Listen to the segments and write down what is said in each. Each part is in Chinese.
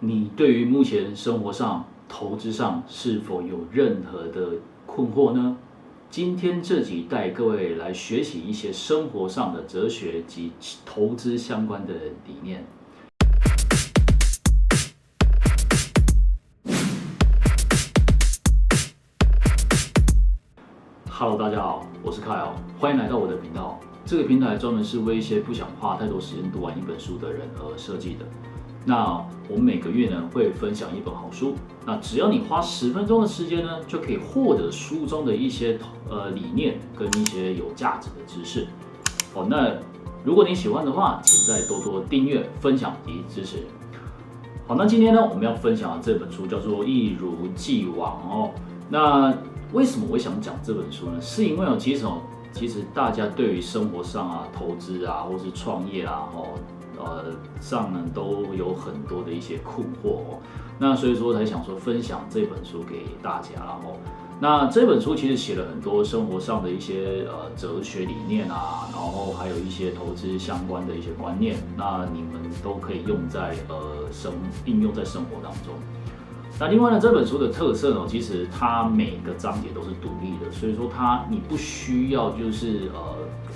你对于目前生活上、投资上是否有任何的困惑呢？今天这集带各位来学习一些生活上的哲学及投资相关的理念。Hello， 大家好，我是 Kyle， 欢迎来到我的频道。这个平台专门是为一些不想花太多时间读完一本书的人而设计的。那我们每个月呢会分享一本好书，那只要你花10分钟的时间呢，就可以获得书中的一些理念跟一些有价值的知识。那如果你喜欢的话，请再多多订阅、分享及支持。好，那今天呢我们要分享的这本书叫做《一如既往》哦。那为什么我想讲这本书呢？是因为其实大家对于生活上啊、投资啊，或是创业啊，上呢都有很多的一些困惑哦。那所以说才想说分享这本书给大家啦哦。那这本书其实写了很多生活上的一些哲学理念啊，然后还有一些投资相关的一些观念，那你们都可以应用在生活当中。那另外呢，这本书的特色呢，其实它每个章节都是独立的，所以说你不需要就是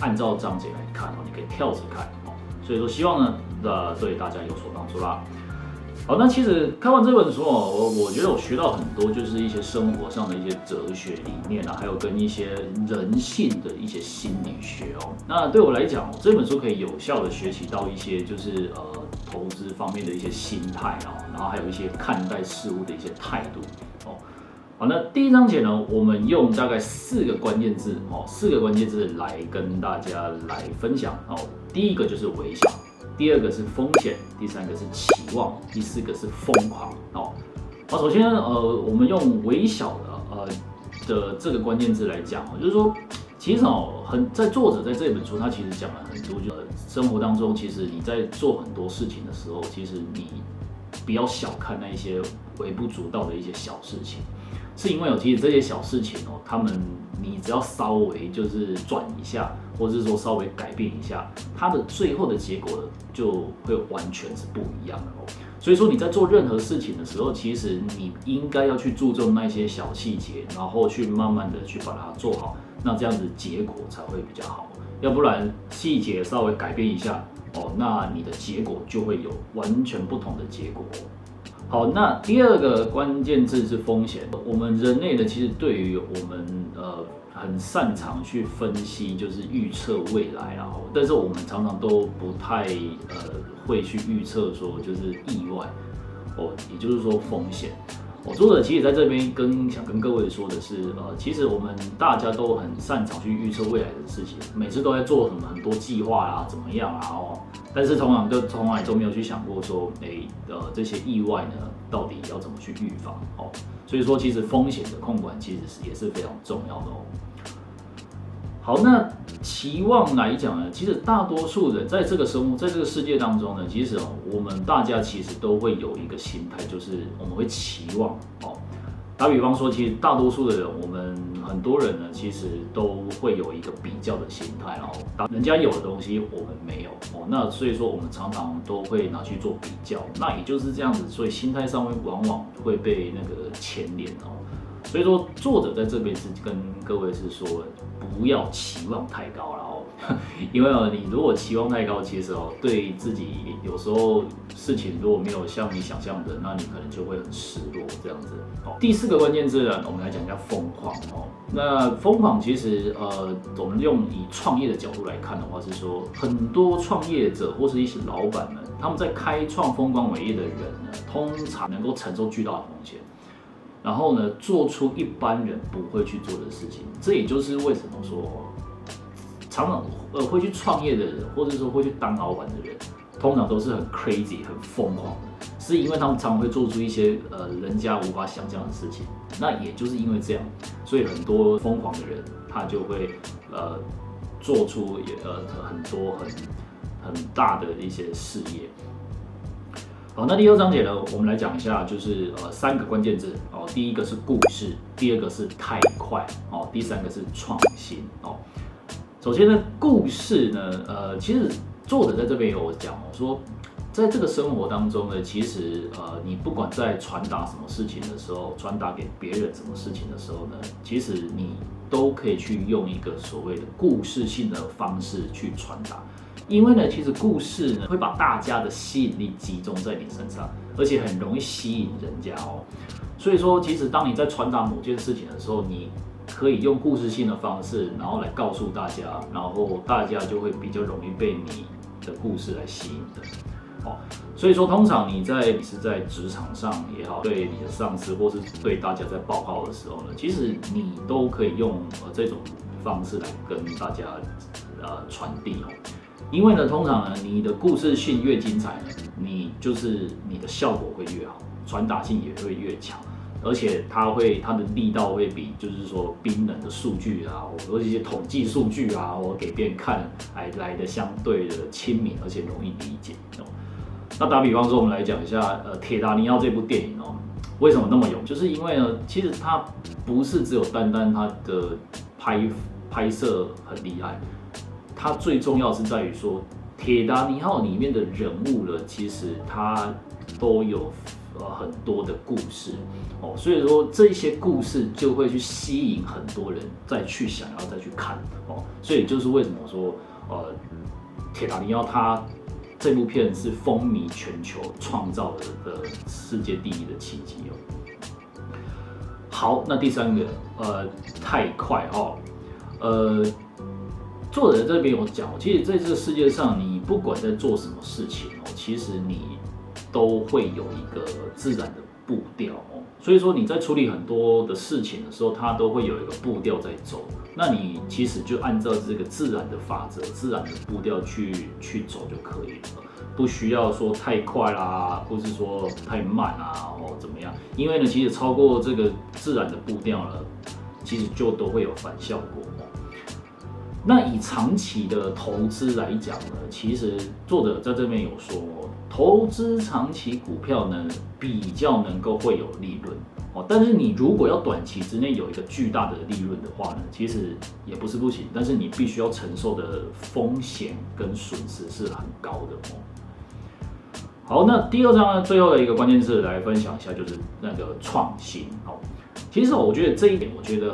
按照章节来看哦，你可以跳着看哦。所以说希望呢对大家有所帮助啦。好，那其实看完这本书哦，我觉得我学到很多，就是一些生活上的一些哲学理念啊，还有跟一些人性的一些心理学哦。那对我来讲，这本书可以有效的学习到一些就是投资方面的一些心态啊，然后还有一些看待事物的一些态度哦。好，那第一章节呢，我们用大概4个关键字来跟大家来分享哦。第一个就是微笑。第2个是风险，第3个是期望，第4个是疯狂哦。首先我们用微小的这个关键字来讲哦，就是说，其实在作者在这本书他其实讲了很多，就是生活当中其实你在做很多事情的时候，其实你不要小看那一些微不足道的一些小事情，是因为其实这些小事情你只要稍微就是转一下，或者是说稍微改变一下，它的最后的结果就会完全是不一样的哦。所以说你在做任何事情的时候，其实你应该要去注重那些小细节，然后去慢慢的去把它做好，那这样子结果才会比较好。要不然细节稍微改变一下哦，那你的结果就会有完全不同的结果哦。好，那第2个关键字是风险。我们人类呢，其实对于我们很擅长去分析，就是预测未来啊，但是我们常常都不太会去预测说就是意外哦，也就是说风险。作者其实在这边想跟各位说的是，其实我们大家都很擅长去预测未来的事情，每次都在做很多计划啊，怎么样啊哦，但是从来都没有去想过说，这些意外呢，到底要怎么去预防哦？所以说，其实风险的控管其实也是非常重要的哦。好，那期望来讲呢，其实大多数人在这个世界当中呢，其实我们大家其实都会有一个心态，就是我们会期望哦。打比方说，其实大多数的人，我们很多人呢，其实都会有一个比较的心态哦。人家有的东西我们没有哦，那所以说我们常常都会拿去做比较，那也就是这样子，所以心态上面往往会被那个牵连哦。所以说，作者在这边是跟各位是说，不要期望太高了哦，因为你如果期望太高，其实对自己有时候事情如果没有像你想象的，那你可能就会很失落这样子。第4个关键字呢，我们来讲一下疯狂哦。那疯狂其实我们以创业的角度来看的话，是说很多创业者或是一些老板们，他们在开创风光伟业的人呢，通常能够承受巨大的风险。然后呢，做出一般人不会去做的事情，这也就是为什么说，常常会去创业的人，或者说会去当老板的人，通常都是很 crazy、很疯狂的，是因为他们常常会做出一些人家无法想象的事情。那也就是因为这样，所以很多疯狂的人，他就会做出很多很大的一些事业。好，那第2章节呢，我们来讲一下，就是3个关键字哦。第1个是故事，第2个是太快哦，第3个是创新哦。首先呢，故事呢，其实作者在这边有讲说，在这个生活当中呢，其实你不管在传达什么事情的时候，传达给别人什么事情的时候呢，其实你都可以去用一个所谓的故事性的方式去传达。因为呢，其实故事呢会把大家的吸引力集中在你身上，而且很容易吸引人家哦。所以说，其实当你在传达某件事情的时候，你可以用故事性的方式，然后来告诉大家，然后大家就会比较容易被你的故事来吸引的哦。所以说，通常你是在职场上也好，对你的上司或是对大家在报告的时候呢，其实你都可以用这种方式来跟大家传递哦。因为呢，通常呢，你的故事性越精彩呢，你的效果会越好，传达性也会越强，而且它的力道会比就是说冰冷的数据啊，或者一些统计数据啊，我给别人看来的相对的亲民，而且容易理解哦。那打比方说，我们来讲一下《铁达尼号》这部电影哦，为什么那么有？就是因为呢，其实它不是只有单它的拍摄很厉害。它最重要是在于说，铁达尼号里面的人物呢，其实它都有很多的故事哦，所以说这些故事就会去吸引很多人想要再去看哦，所以就是为什么说铁达尼号它这部片是风靡全球，创造了世界第一的奇迹哦。好，那第三个太快哦，作者这边有讲，其实在这个世界上，你不管在做什么事情哦，其实你都会有一个自然的步调哦。所以说你在处理很多的事情的时候，它都会有一个步调在走。那你其实就按照这个自然的法则、自然的步调去走就可以了，不需要说太快啦，或是说太慢啊，哦怎么样？因为呢，其实超过这个自然的步调呢，其实就都会有反效果。那以长期的投资来讲呢，其实作者在这边有说，投资长期股票呢比较能够会有利润哦，但是你如果要短期之内有一个巨大的利润的话呢，其实也不是不行，但是你必须要承受的风险跟损失是很高的哦。好，那第二章呢，最后的一个关键字来分享一下，就是那个创新哦。其实我觉得这一点，我觉得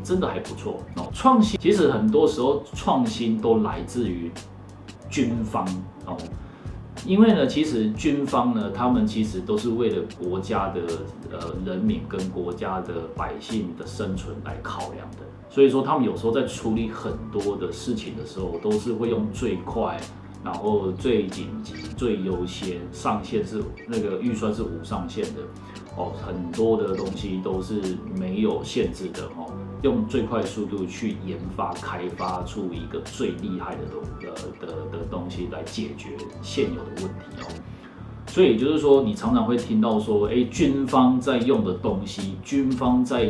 真的还不错哦。创新其实很多时候创新都来自于军方哦，因为呢，其实军方呢，他们其实都是为了国家的人民跟国家的百姓的生存来考量的，所以说他们有时候在处理很多的事情的时候，都是会用最快，然后最紧急、最优先，上限是那个预算是无上限的。哦，很多的东西都是没有限制的哦，用最快速度去研发、开发出一个最厉害的东西来解决现有的问题哦。所以就是说，你常常会听到说，军方在用的东西，军方在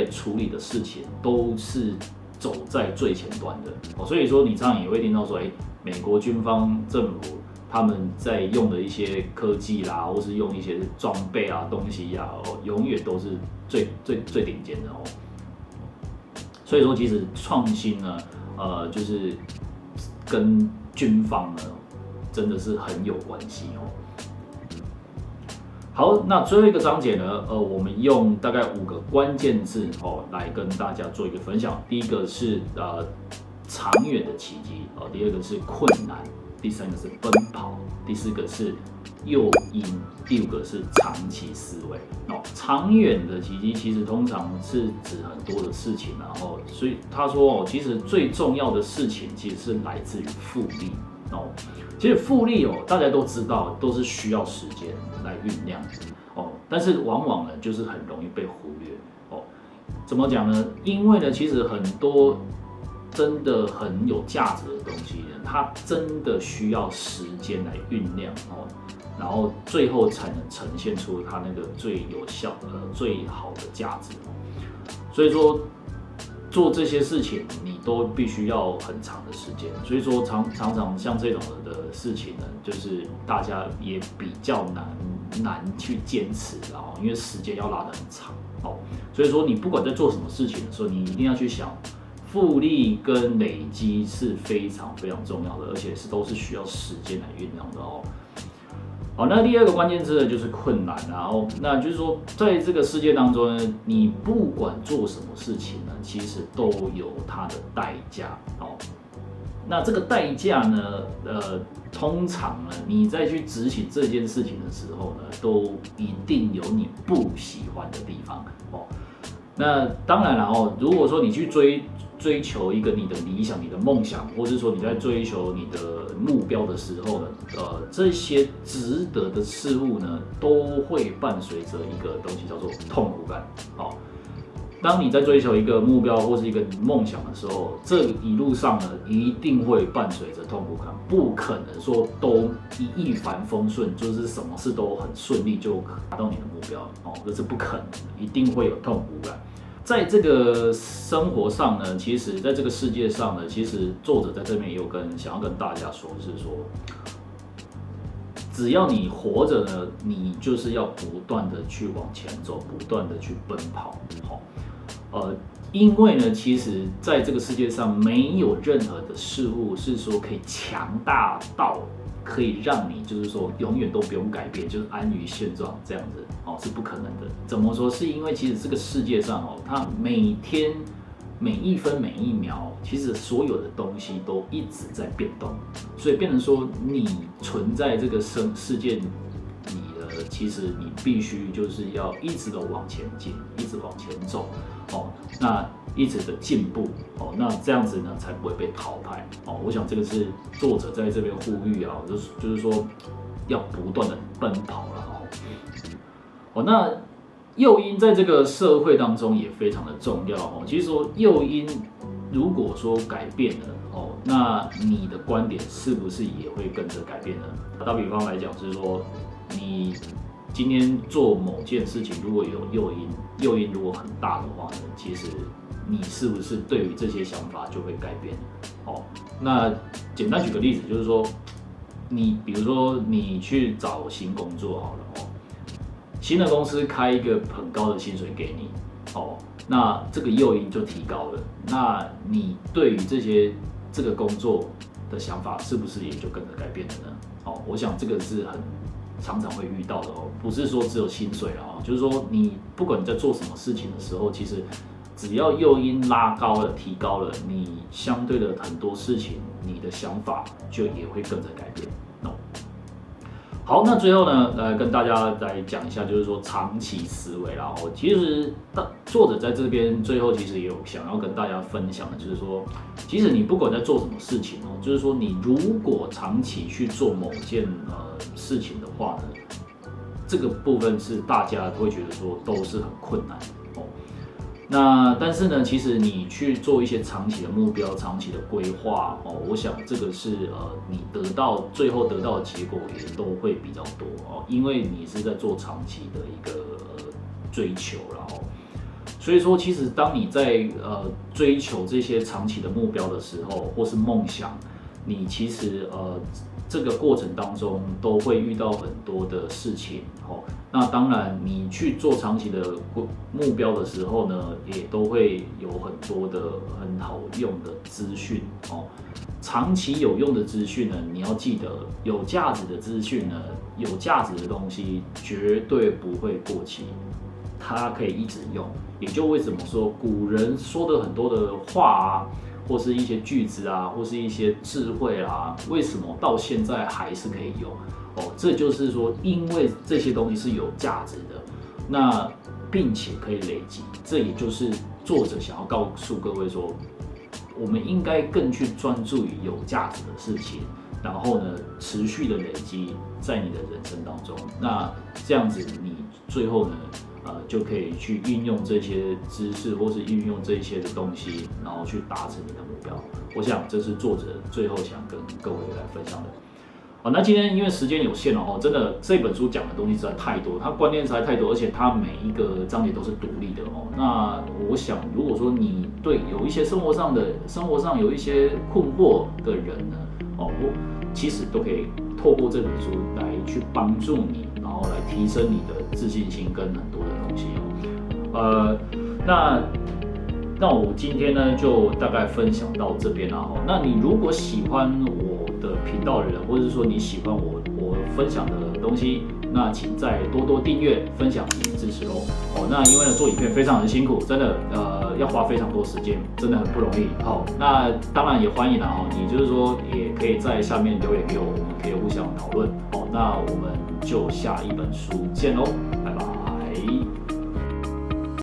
处理的事情，都是走在最前端的哦。所以说，你常常也会听到说，美国军方政府他们在用的一些科技啦，或是用一些装备啊、东西呀，永远都是最顶尖的哦。所以说，其实创新呢，就是跟军方呢，真的是很有关系哦。好，那最后一个章节呢，我们用大概5个关键字哦，来跟大家做一个分享。第一个是长远的奇迹哦，第二个是困难。第三个是奔跑，第四个是诱因，第5个是长期思维。哦，长远的奇迹其实通常是指很多的事情，然后所以他说其实最重要的事情其实是来自于复利哦。其实复利大家都知道，都是需要时间来酝酿哦，但是往往呢就是很容易被忽略哦。怎么讲呢？因为呢，其实很多真的很有价值的东西，它真的需要时间来酝酿哦，然后最后才能呈现出它那个最有效最好的价值哦。所以说做这些事情，你都必须要很长的时间。所以说常常像这种的事情呢，就是大家也比较难去坚持哦，因为时间要拉得很长哦。所以说你不管在做什么事情的时候，你一定要去想。复利跟累积是非常非常重要的，而且都是需要时间来酝酿的哦。好，那第二个关键字呢就是困难，然后那就是说，在这个世界当中呢，你不管做什么事情呢，其实都有它的代价。哦，那这个代价呢，通常呢，你在去执行这件事情的时候呢，都一定有你不喜欢的地方。哦，那当然了哦，如果说你去追求一个你的理想、你的梦想，或者说你在追求你的目标的时候呢，这些值得的事物呢，都会伴随着一个东西叫做痛苦感。好，当你在追求一个目标或是一个梦想的时候，这一路上呢，一定会伴随着痛苦感，不可能说都一帆风顺，就是什么事都很顺利就达到你的目标哦，这是不可能的，一定会有痛苦感。在这个生活上呢，其实在这个世界上呢，其实作者在这边也有想要跟大家说，是说，只要你活着呢，你就是要不断的去往前走，不断的去奔跑，因为呢，其实在这个世界上没有任何的事物是说可以强大到可以让你就是说永远都不用改变，就是安于现状这样子哦，是不可能的。怎么说？是因为其实这个世界上哦，它每天每一分每一秒，其实所有的东西都一直在变动，所以变成说你存在这个世界里的，其实你必须就是要一直的往前进，一直往前走哦，那一直的进步哦，那这样子呢才不会被淘汰哦。我想这个是作者在这边呼吁啊，就是说要不断的奔跑了哦。那诱因在这个社会当中也非常的重要哦。其实说诱因如果说改变了哦，那你的观点是不是也会跟着改变呢？打比方来讲，就是说你今天做某件事情，如果有诱因如果很大的话呢，其实你是不是对于这些想法就会改变？哦，那简单举个例子，就是说，你比如说你去找新工作好了哦，新的公司开一个很高的薪水给你哦，那这个诱因就提高了，那你对于这个工作的想法是不是也就跟着改变了呢？哦，我想这个是很常常会遇到的哦，不是说只有薪水哦，就是说你不管你在做什么事情的时候，其实只要诱因拉高了、提高了，你相对的很多事情，你的想法就也会跟着改变。好，那最后呢，来跟大家来讲一下，就是说长期思维啦。其实作者在这边最后其实也有想要跟大家分享的，就是说，其实你不管在做什么事情哦，就是说你如果长期去做某件事情的话呢，这个部分是大家会觉得说都是很困难的哦。那但是呢，其实你去做一些长期的目标、长期的规划哦，我想这个是你最后得到的结果也都会比较多哦，因为你是在做长期的一个追求，然后所以说，其实当你在追求这些长期的目标的时候，或是梦想，你其实这个过程当中都会遇到很多的事情哦。那当然，你去做长期的目标的时候呢，也都会有很多的很好用的资讯哦。长期有用的资讯呢，你要记得，有价值的资讯呢，有价值的东西绝对不会过期，它可以一直用。也就为什么说古人说的很多的话啊，或是一些句子啊，或是一些智慧啊，为什么到现在还是可以用？哦，这就是说，因为这些东西是有价值的，那并且可以累积，这也就是作者想要告诉各位说，我们应该更去专注于有价值的事情，然后呢，持续的累积在你的人生当中，那这样子你最后呢，就可以去运用这些知识，或是运用这些的东西，然后去达成你的目标。我想这是作者最后想跟各位来分享的。好，那今天因为时间有限哦，真的这本书讲的东西实在太多，它观念实在太多，而且它每一个章节都是独立的哦。那我想，如果说你对有一些生活上有一些困惑的人呢，哦，其实都可以透过这本书来去帮助你，然后来提升你的自信心跟很多的东西哦。那我今天呢就大概分享到这边啦。那你如果喜欢我的频道的人，或者是说你喜欢我分享的东西，那请再多多订阅、分享及支持喽。那因为呢做影片非常的辛苦，真的要花非常多时间，真的很不容易。好，那当然也欢迎啦你就是说也可以在下面留言给我，我们可以互相讨论。那我们就下一本书见喽，拜拜。